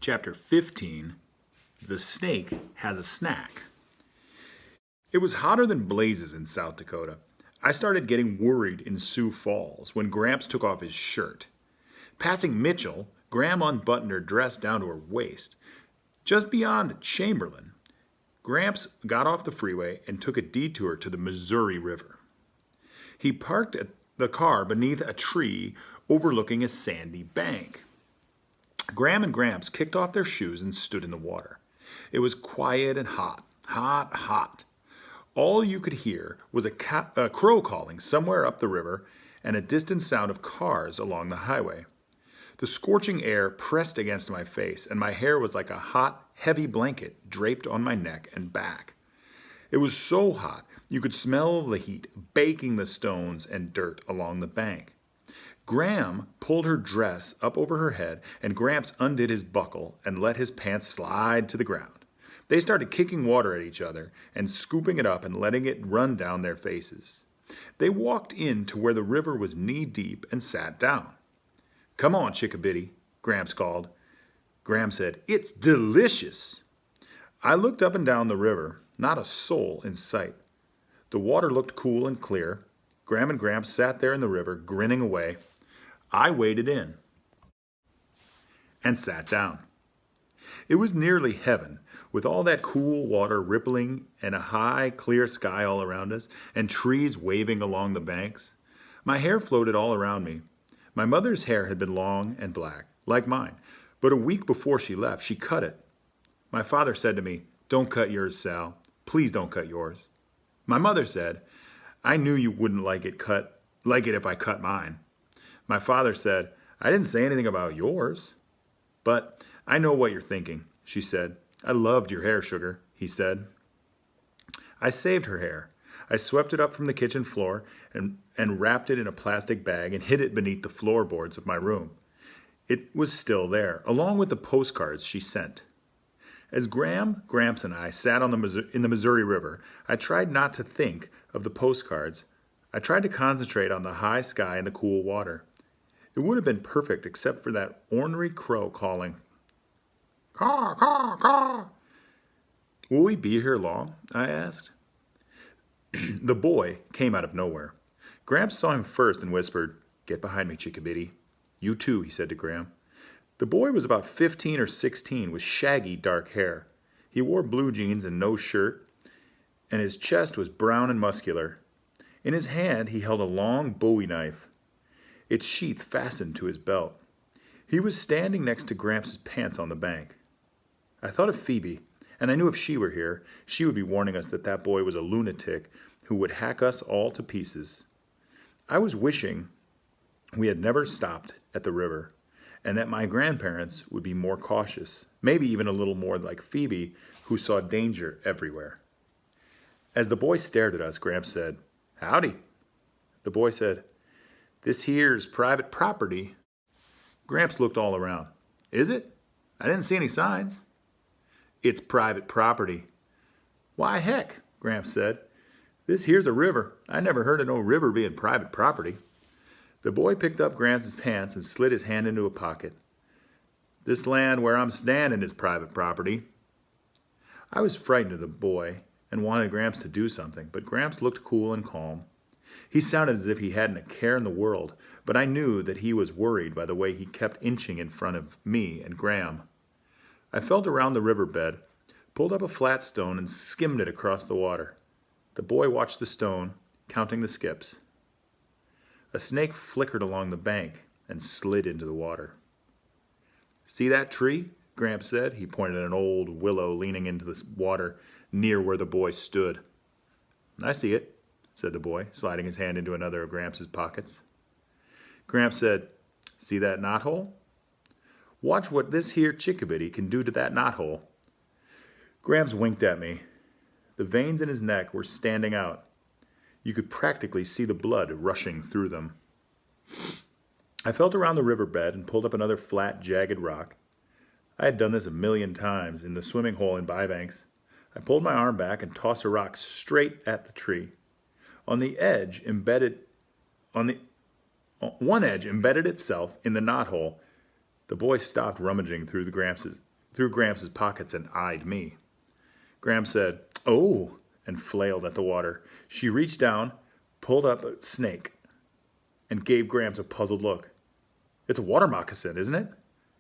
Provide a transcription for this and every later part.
Chapter 15, The Snake Has a Snack. It was hotter than blazes in South Dakota. I started getting worried in Sioux Falls when Gramps took off his shirt. Passing Mitchell, Gram unbuttoned her dress down to her waist. Just beyond Chamberlain, Gramps got off the freeway and took a detour to the Missouri River. He parked the car beneath a tree overlooking a sandy bank. Gram and Gramps kicked off their shoes and stood in the water. It was quiet and hot, hot, hot. All you could hear was a crow calling somewhere up the river and a distant sound of cars along the highway. The scorching air pressed against my face, and my hair was like a hot, heavy blanket draped on my neck and back. It was so hot you could smell the heat baking the stones and dirt along the bank. Gram pulled her dress up over her head, and Gramps undid his buckle and let his pants slide to the ground. They started kicking water at each other and scooping it up and letting it run down their faces. They walked in to where the river was knee-deep and sat down. "Come on, Chickabiddy," Gramps called. Gram said, "It's delicious." I looked up and down the river, not a soul in sight. The water looked cool and clear. Gram and Gramps sat there in the river, grinning away. I waded in and sat down. It was nearly heaven, with all that cool water rippling and a high, clear sky all around us, and trees waving along the banks. My hair floated all around me. My mother's hair had been long and black, like mine, but a week before she left, she cut it. My father said to me, "Don't cut yours, Sal. Please don't cut yours." My mother said, "I knew you wouldn't like it if I cut mine." My father said, "I didn't say anything about yours." "But I know what you're thinking," she said. "I loved your hair, sugar," he said. I saved her hair. I swept it up from the kitchen floor and wrapped it in a plastic bag and hid it beneath the floorboards of my room. It was still there, along with the postcards she sent. As Gram, Gramps, and I sat in the Missouri River, I tried not to think of the postcards. I tried to concentrate on the high sky and the cool water. It would have been perfect except for that ornery crow calling. "Caw, caw, caw." "Will we be here long?" I asked. The boy came out of nowhere. Gramps saw him first and whispered, "Get behind me, Chickabiddy." "You too," he said to Gram. The boy was about 15 or 16 with shaggy dark hair. He wore blue jeans and no shirt, and his chest was brown and muscular. In his hand he held a long bowie knife, its sheath fastened to his belt. He was standing next to Gramps' pants on the bank. I thought of Phoebe, and I knew if she were here, she would be warning us that that boy was a lunatic who would hack us all to pieces. I was wishing we had never stopped at the river, and that my grandparents would be more cautious, maybe even a little more like Phoebe, who saw danger everywhere. As the boy stared at us, Gramps said, "Howdy." The boy said, "This here's private property." Gramps looked all around. "Is it? I didn't see any signs." "It's private property." "Why, heck," Gramps said. "This here's a river. I never heard of no river being private property." The boy picked up Gramps' pants and slid his hand into a pocket. "This land where I'm standing is private property." I was frightened of the boy and wanted Gramps to do something, but Gramps looked cool and calm. He sounded as if he hadn't a care in the world, but I knew that he was worried by the way he kept inching in front of me and Gram. I felt around the riverbed, pulled up a flat stone, and skimmed it across the water. The boy watched the stone, counting the skips. A snake flickered along the bank and slid into the water. "See that tree?" Gramps said. He pointed at an old willow leaning into the water near where the boy stood. "I see it," said the boy, sliding his hand into another of Gramps' pockets. Gramps said, "See that knothole? Watch what this here Chickabiddy can do to that knothole." Gramps winked at me. The veins in his neck were standing out. You could practically see the blood rushing through them. I felt around the riverbed and pulled up another flat, jagged rock. I had done this a million times in the swimming hole in Bybanks. I pulled my arm back and tossed a rock straight at the tree. One edge embedded itself in the knothole. The boy stopped rummaging through Gramps' through Gramps' pockets and eyed me. Gramps said, "Oh," and flailed at the water. She reached down, pulled up a snake, and gave Gramps a puzzled look. "It's a water moccasin, isn't it?"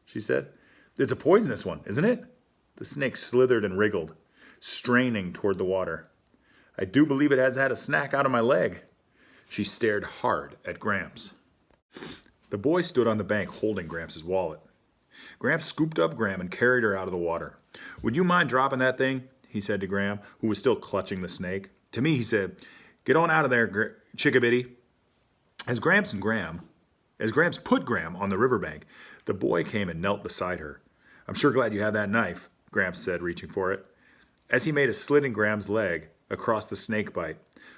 she said. "It's a poisonous one, isn't it?" The snake slithered and wriggled, straining toward the water. "I do believe it has had a snack out of my leg." She stared hard at Gramps. The boy stood on the bank holding Gramps' wallet. Gramps scooped up Gram and carried her out of the water. "Would you mind dropping that thing?" he said to Gram, who was still clutching the snake. To me, he said, "Get on out of there, chickabiddy." As Gramps put Gram on the riverbank, the boy came and knelt beside her. "I'm sure glad you have that knife," Gramps said, reaching for it. As he made a slit in Gram's leg across the snake bite,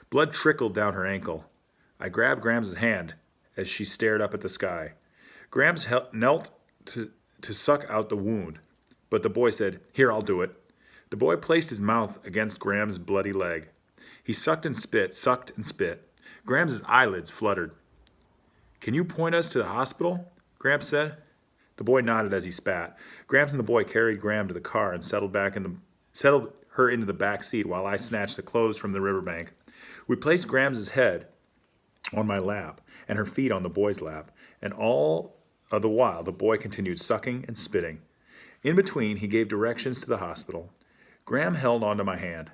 blood trickled down her ankle. I grabbed Gram's hand as she stared up at the sky. Gramps knelt to suck out the wound, but the boy said, "Here, I'll do it." The boy placed his mouth against Gram's bloody leg. He sucked and spit. Gram's eyelids fluttered. "Can you point us to the hospital?" Gramps said. The boy nodded as he spat. Gramps and the boy carried Gram to the car and settled her into the back seat while I snatched the clothes from the riverbank. We placed Gram's head on my lap and her feet on the boy's lap, and all the while the boy continued sucking and spitting. In between, he gave directions to the hospital. Gram held onto my hand.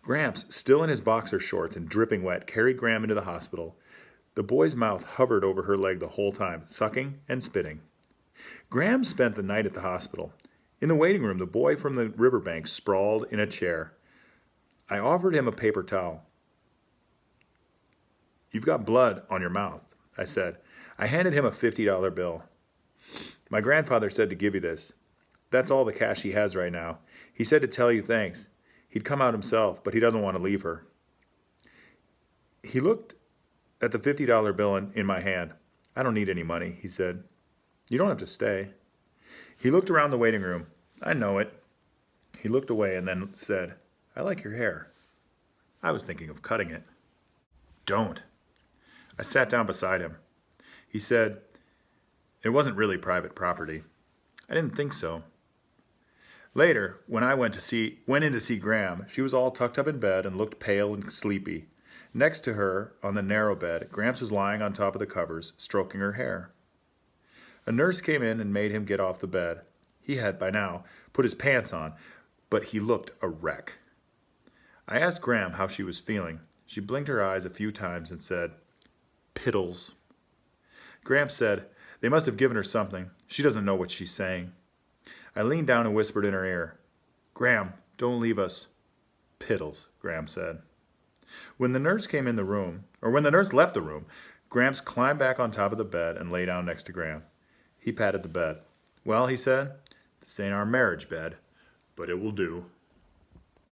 Gramps, still in his boxer shorts and dripping wet, carried Gram into the hospital. The boy's mouth hovered over her leg the whole time, sucking and spitting. Gram spent the night at the hospital. In the waiting room, the boy from the riverbank sprawled in a chair. I offered him a paper towel. "You've got blood on your mouth," I said. I handed him a $50 bill. "My grandfather said to give you this. That's all the cash he has right now. He said to tell you thanks. He'd come out himself, but he doesn't want to leave her." He looked at the $50 bill in my hand. "I don't need any money," he said. "You don't have to stay." He looked around the waiting room. "I know it." He looked away and then said, "I like your hair." I was thinking of cutting it. "Don't." I sat down beside him. He said, "It wasn't really private property." I didn't think so. Later, when I went in to see Gram, she was all tucked up in bed and looked pale and sleepy. Next to her, on the narrow bed, Gramps was lying on top of the covers, stroking her hair. A nurse came in and made him get off the bed. He had, by now, put his pants on, but he looked a wreck. I asked Gram how she was feeling. She blinked her eyes a few times and said, "Piddles." Gramps said, "They must have given her something. She doesn't know what she's saying." I leaned down and whispered in her ear, "Gram, don't leave us." "Piddles," Gram said. When the nurse left the room, Gramps climbed back on top of the bed and lay down next to Gram. He patted the bed. "Well," he said, "this ain't our marriage bed, but it will do."